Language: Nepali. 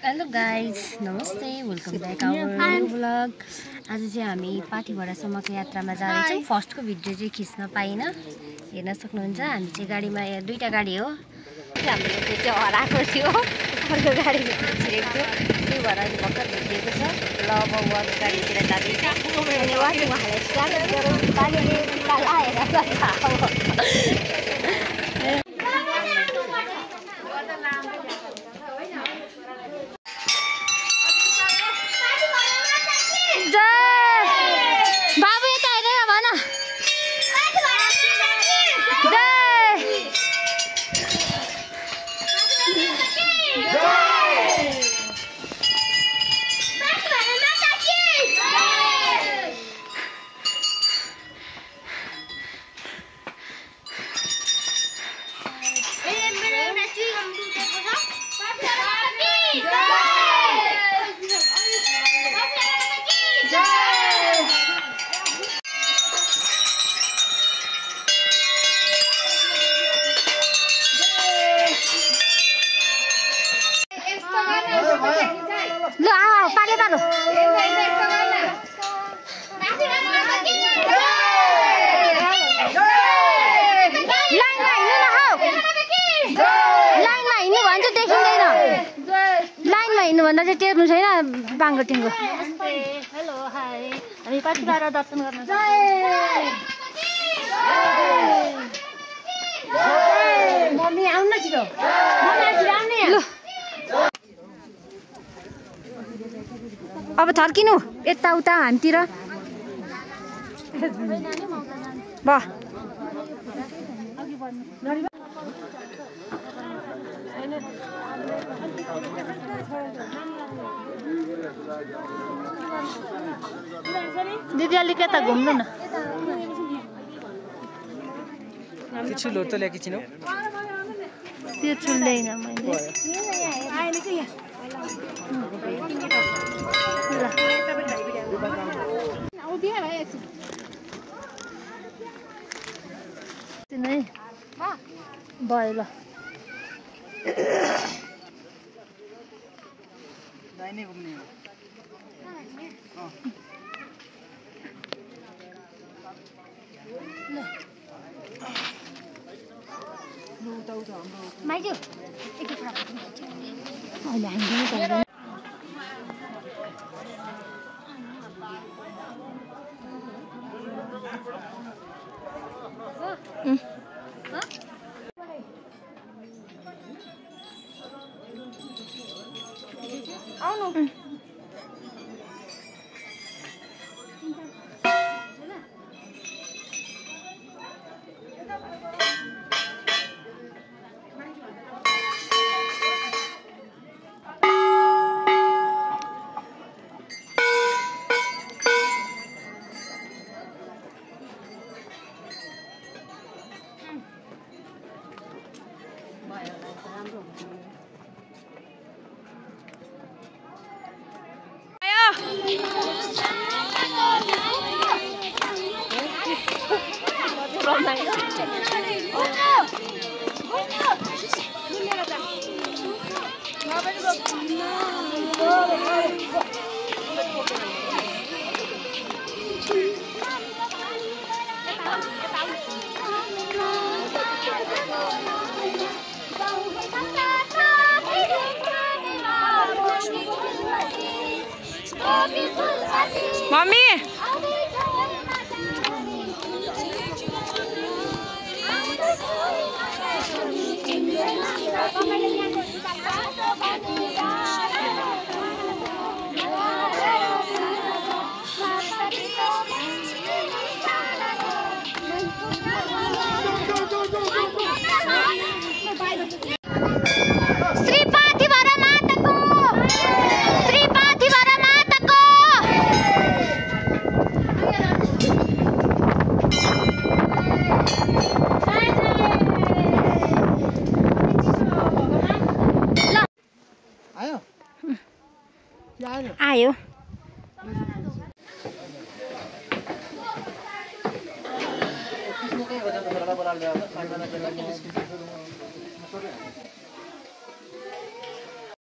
हेलो गाइज नमस्ते welcome back our new blog. आज चाहिँ हामी पाठीभरासम्मको यात्रामा जाँदैछौँ। फर्स्टको भिडियो चाहिँ खिच्न पाइनँ, हेर्न सक्नुहुन्छ। हामी चाहिँ गाडीमा दुईटा गाडी हो, हामीले त्यो चाहिँ हराएको थियो, अर्को गाडी छिरेको थियो, त्यही भएर अहिले भर्खर भेटिएको छ। ल अब उहाँको गाडीतिर जाँदैछ अनि उहाँलाई स्वागत गरौँ। पानीले लाएर भन्दा चाहिँ टेर्नु छैन बाङ्गोटिङको। हेलो हाई, हामी पाठीभरा दर्शन गर्न मम्मी आउन छिटो, अब थर्किनु यताउता हामीतिर वाह। दिदी अलिक यता घुम्नु न। छुलो त ल्याएकी छिनौ? त्यो छुल्दैन मैले। भयो ल दाहिने घुम्ने हो। माइजू अहिले हामी आउनु मम्मी आयो।